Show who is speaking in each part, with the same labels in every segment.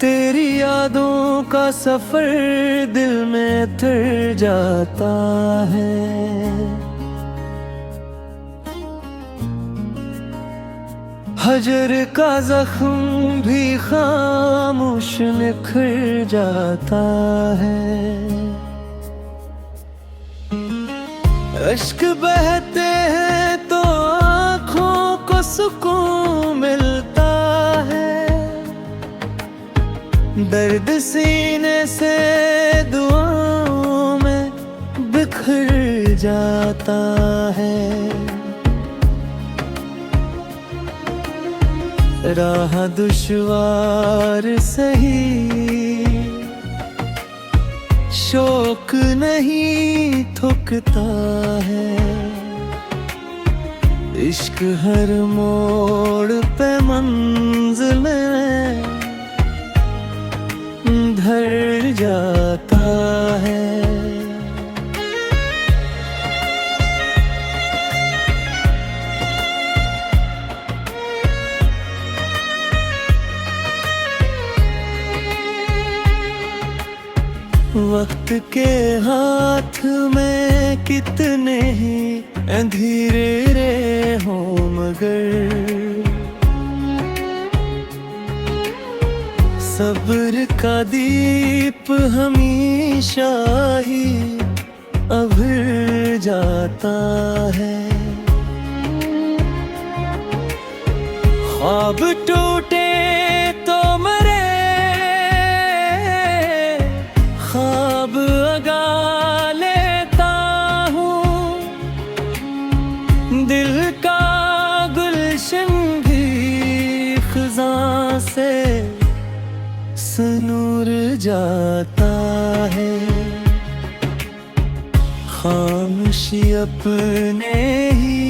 Speaker 1: तेरी यादों का सफर दिल में तर जाता है। हजर का जख्म भी खामोश निखर जाता है। अश्क बहते हैं तो आँखों को सुकून मिलता है। दर्द सीने से दुआओं में बिखर जाता है। राह दुश्वार सही, शौक नहीं थकता है। इश्क हर मोड़ पे मंजिल में धर जाता है। वक्त के हाथ में कितने ही अंधेरे रे हों, मगर सब्र का दीप हमेशा ही अभर जाता है। ख्वाब टूटे तो मरे, ख्वाब अगा लेता हूँ। दिल का गुलशन भी ख़ुज़ा से सनूर जाता है। खामोशी अपने ही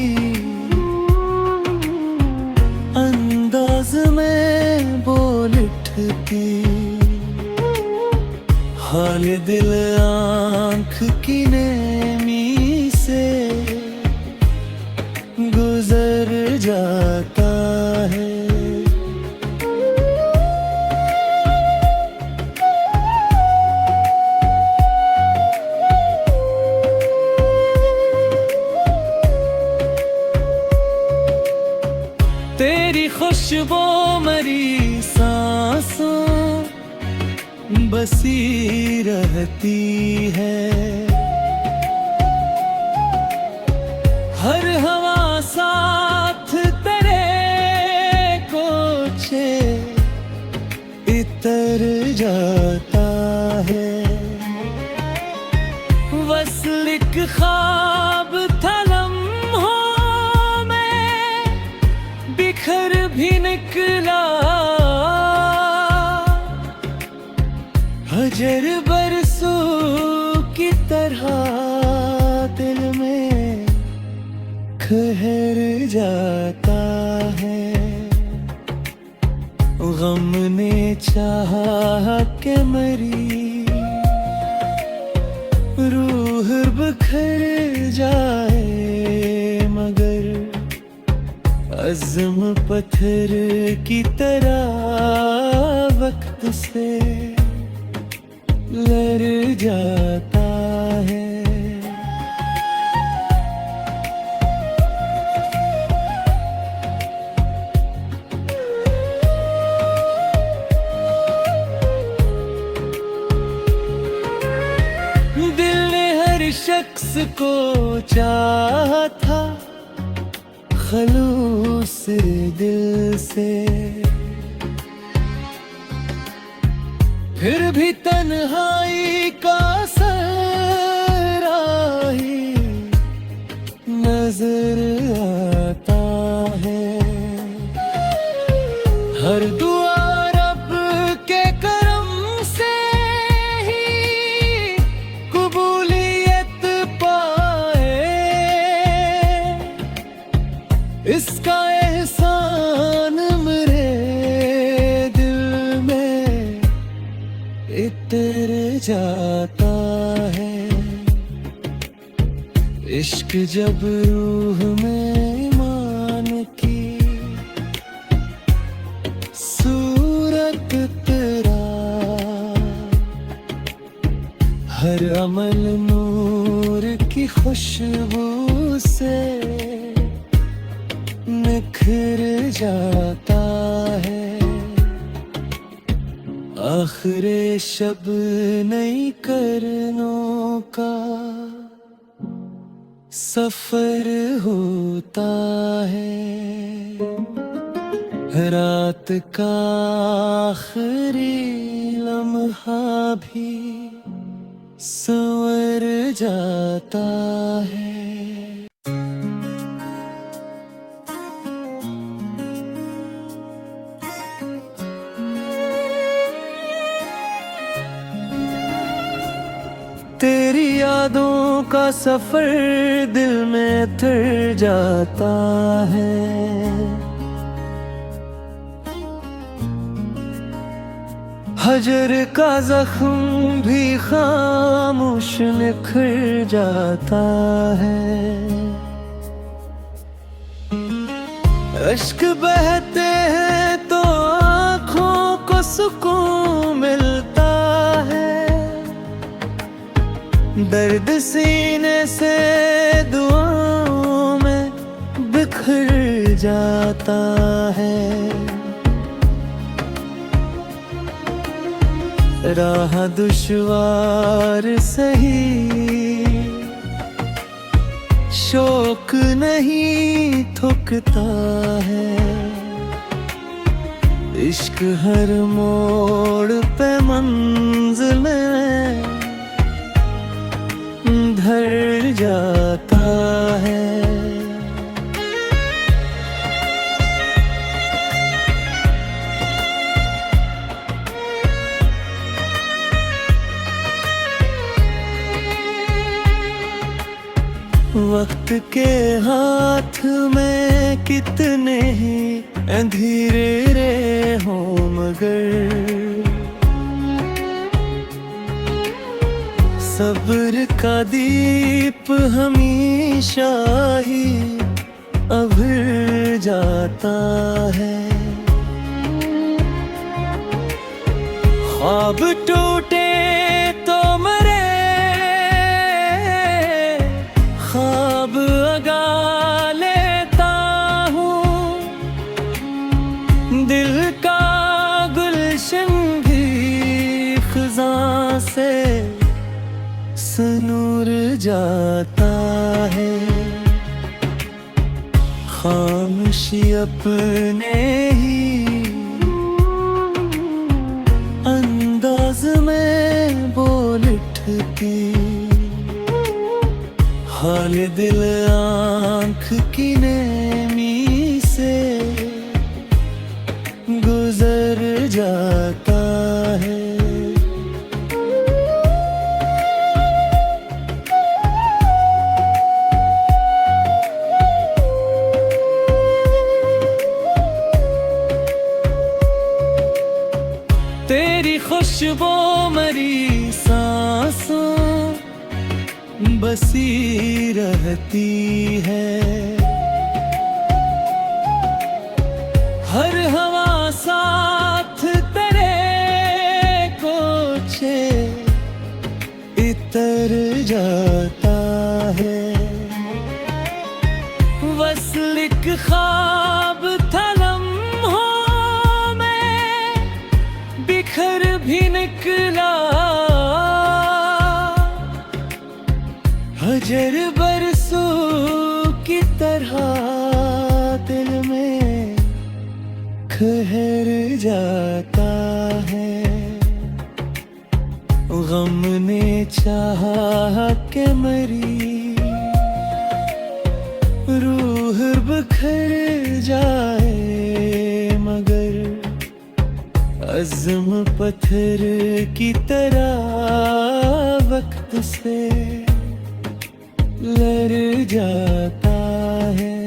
Speaker 1: अंदाज में बोल उठती। हाल दिल आँख की नेमी से गुजर जाता है। तेरी खुशबू मरी सांसों बसी रहती है। हर हवा साथ तेरे कोछे इतर जाता है। वसल एक ख्वाब था लम्हों में बिखर भी निकला। हजर बरसों की तरह दिल में ठहर जाता है। गम ने चाहा कि मरी रूह बिखर जाए, मगर अज़्म पत्थर की तरह वक्त से लड़ जाता है। दिल ने हर शख्स को चाहा था खलूस दिल से, फिर भी तन्हाई का सराही नजर आता है। हर दुआ रब के करम से ही कबूलियत पाए, इसका एहसान मेरे दिल में इतर जाता है। इश्क जब रूह में ईमान की सूरत तेरा हर अमल नूर की खुशबू से निखर जाता है। आखिरे शब नई करनों का सफर होता है। रात का आखिरी लम्हा भी संवर जाता है। तेरी यादों का सफर दिल में उतर जाता है। हजर का जख्म भी खामोश निखर जाता है। अश्क बहते हैं तो आँखों को सुकून मिलता है। दर्द सीने से दुआओं में बिखर जाता है। राह दुश्वार सही शौक नहीं थकता है। इश्क हर मोड़ पे मंजिल में धर जाता है। वक्त के हाथ में कितने ही अंधेरे रे हों मगर सब्र का दीप हमेशा ही अभर जाता है। ख्वाब टूटे तो मरे ख्वाब अगा लेता हूँ। दिल का गुलशन भी खिज़ां से सनूर जाता है। खामोशी अपने ही अंदाज में बोल उठती। हाल दिल आँख की नेमी से गुजर जाता है। तेरी खुशबू मरी सांसों बसी रहती है। हर हवा साथ तेरे कोछे इतर जाता है। वसल एक ख्वाब था लम्हों में बिखर भी निकला। हजर बरसों की तरह दिल में ठहर जाता है। गम ने चाहा के मरी रूह बिखर जाए मगर अज़्म पत्थर की तरह वक्त से लड़ जाता है।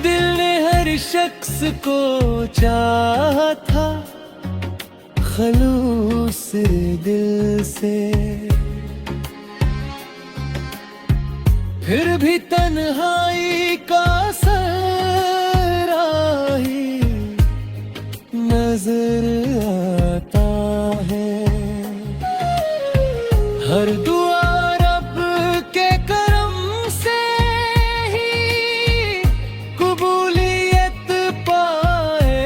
Speaker 1: दिल ने हर शख्स को चाहा था खलूस दिल से। फिर भी तन्हाई का सराही नजर आता है। हर दुआ रब के करम से ही कबूलियत पाए,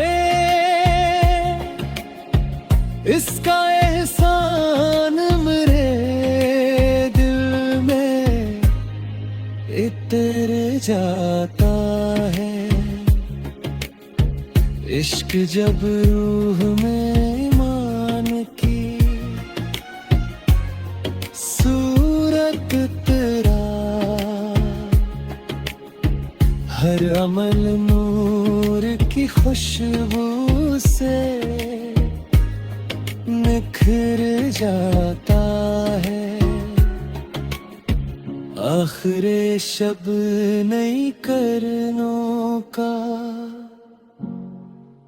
Speaker 1: इसका एहसान मेरे दिल में इतर जाता है। इश्क जब रूह में ईमान की सूरत तेरा, हर अमल नूर की खुशबू से निखर जाता है। आखिरे शब नई करनों का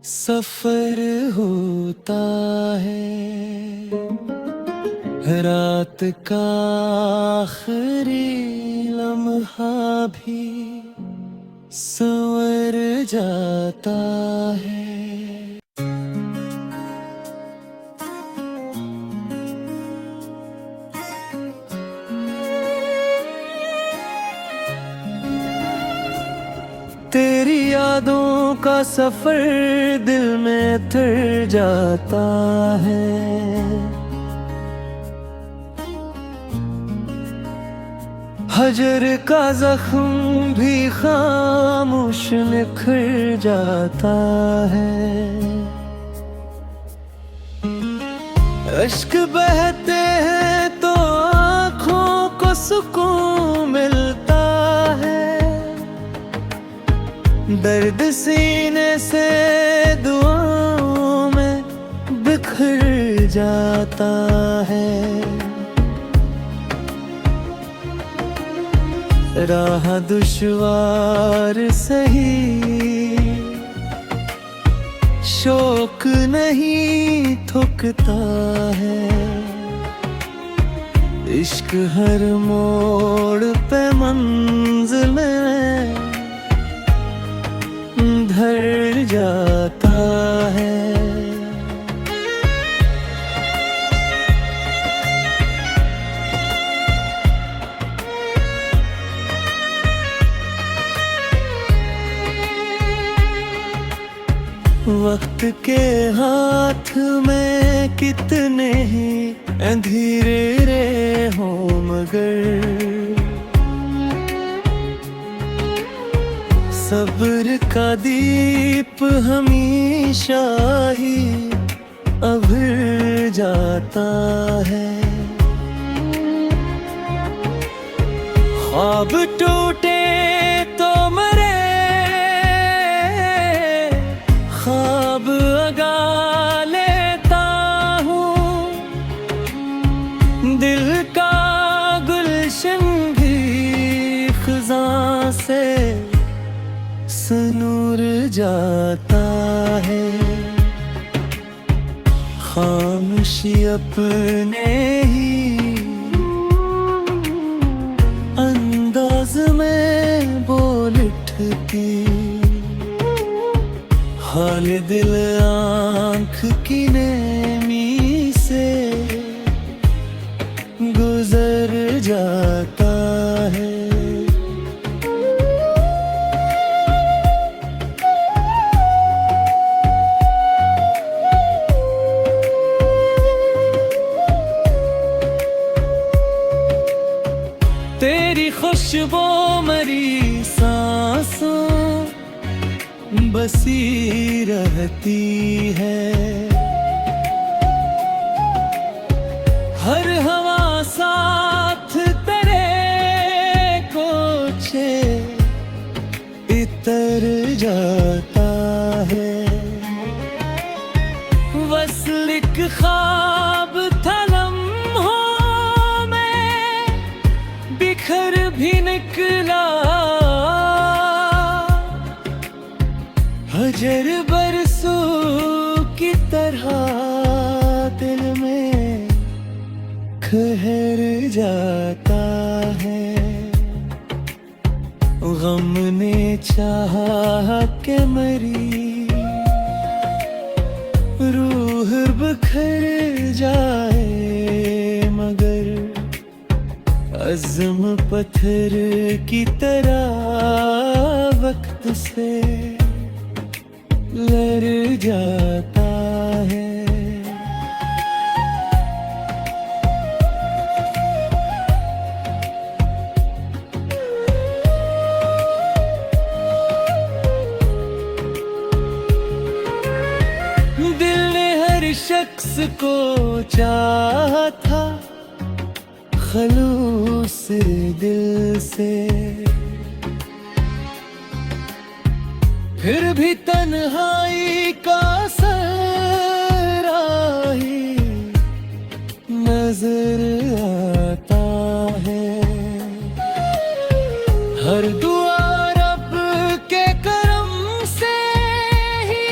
Speaker 1: सफर होता है। रात का आखिरी लम्हा भी संवर जाता है। तेरी यादों का सफर दिल में उतर जाता है। हजर का जख्म भी खामोश निखर जाता है। अश्क बहते हैं तो आँखों को सुकून मिलता है। दर्द सीने से दुआओं में बिखर जाता है। राह दुश्वार सही, शौक नहीं थकता है। इश्क हर मोड़ पे मंजिल में धर जाता है। वक्त के हाथ में कितने ही अंधेरे रे हों, मगर सब्र का दीप हमेशा ही अभर जाता है। ख्वाब टूटे तो मरे, ख्वाब अगा लेता हूँ। दिल का गुलशन भी खिज़ां से सनूर जाता है। खामोशी अपने ही अंदाज में बोल उठती, हाल दिल आँख की नेमी से गुजर जाता है। तेरी खुशबू मरी सांसों बसी रहती है। हर हवा साथ तेरे कोछे इतर जाता है। वसल एक ख्वाब था लम्हों में बिखर भी निकला। हजर बरसों की तरह दिल में ठहर जाता है। गम ने चाहा कि मरी रूह बिखर जाए, मगर अज़्म पत्थर की तरह वक्त से लड़ जाता है। दिल ने हर शख्स को चाहा था खलूस दिल से, फिर भी तन्हाई का सराही नजर आता है। हर दुआ रब के करम से ही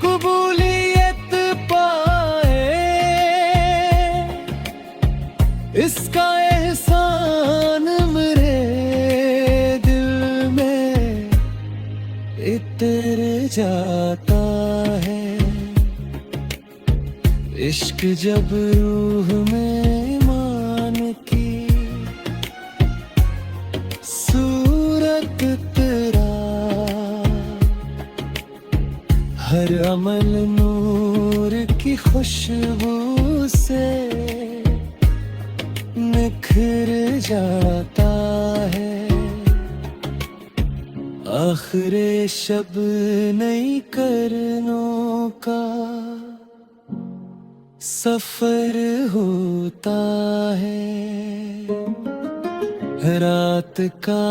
Speaker 1: कबूलियत पाए, इसका एहसान मेरे दिल में इतर जाता है। इश्क जब रूह में मान की सूरत तेरा, हर अमल नूर की खुशबू से निखर जाता है। आखिरे शब नई करनों का सफर होता है, रात का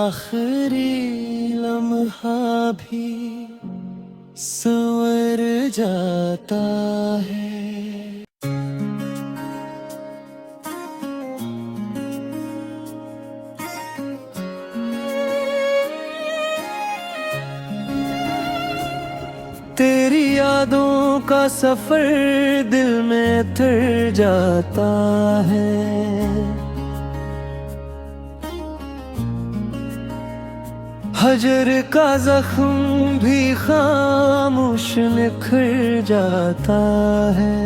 Speaker 1: आखिरी लम्हा भी संवर जाता है। तेरी यादों का सफर दिल में तर जाता है। हजर का जख्म भी खामोश निखर जाता है।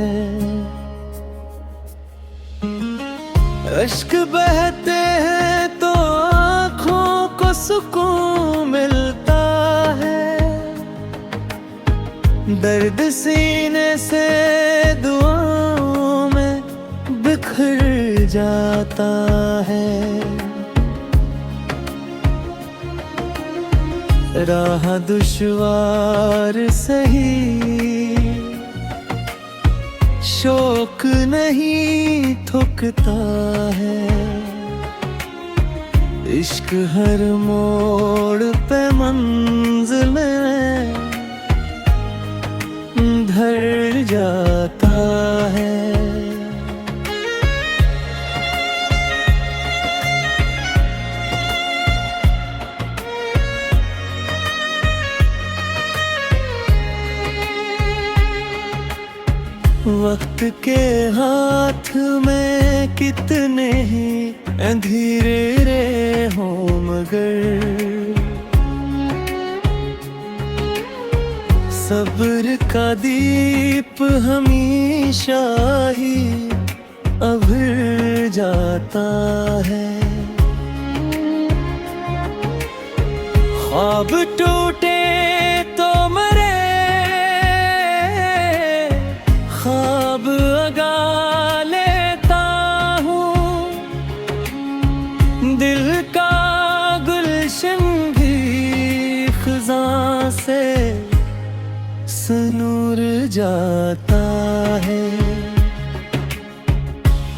Speaker 1: अश्क बहते हैं तो आँखों को सुकून मिलता है, दर्द सीने से दुआओं में बिखर जाता है। राह दुश्वार सही शौक नहीं थकता है, इश्क हर मोड़ पे मंजिल में धर जाता है। वक्त के हाथ में कितने ही अंधेरे रे हों, मगर सब्र का दीप हमेशा ही अभर जाता है। ख्वाब टूटे तो मरे, ख्वाब अगा लेता हूँ, दिल का गुलशन भी खिज़ां से सनूर जाता है।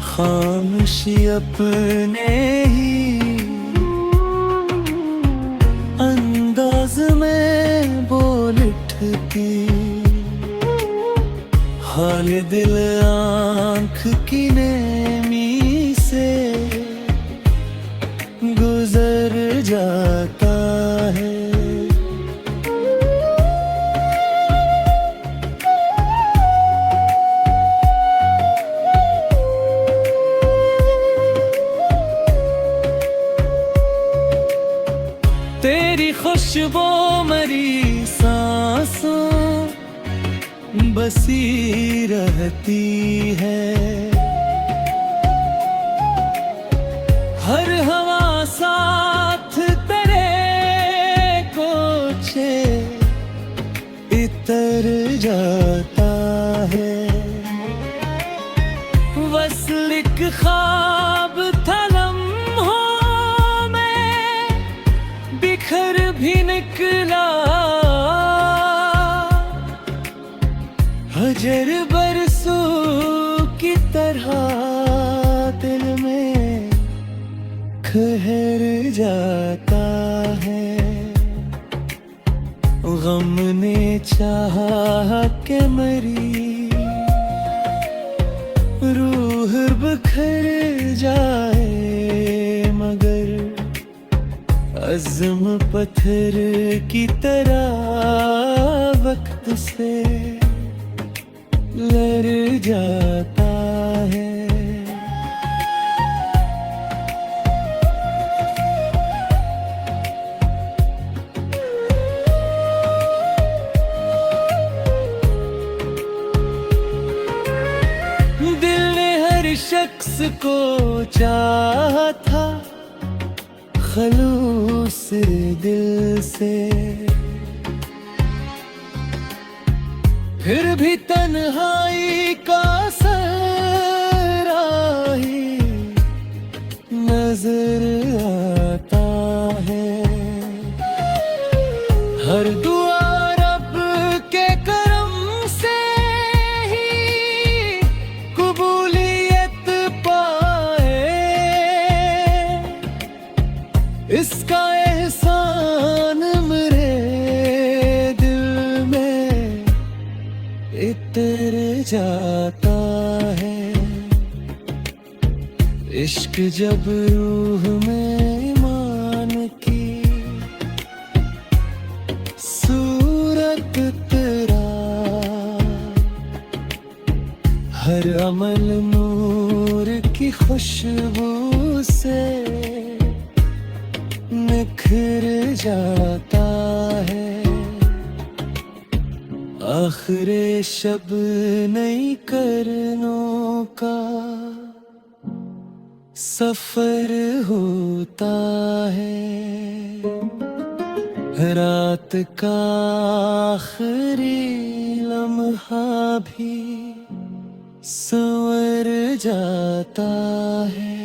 Speaker 1: खामोशी अपने ही अंदाज में बोल उठती, हाल दिल आँख की नेमी से गुजर जाता है। खुशबू मरी सांसों बसी रहती है। हर हवा साथ तेरे कोचे इतर जाता है। वसल एक ख्वाब था लम्हों में बिखर भी निकला। हजर बरसों की तरह दिल में ठहर जाता है। गम ने चाहा कि मरी रूह बिखर जाए, मगर अज़्म पत्थर की तरह वक्त से लड़ जाता है। दिल ने हर शख्स को चाहा था खलूस दिल से, फिर भी तन्हाई का सराही नजर आता है। हर दुआ रब के करम से ही कबूलियत पाए, इसका एहसान मेरे दिल में इतर जाता है। इश्क जब रूह में ईमान की सूरत तेरा, हर अमल नूर की खुशबू से निखर जाता है। आखिरे शब नई करनों का सफर होता है। रात का आखिरी लम्हा भी संवर जाता है।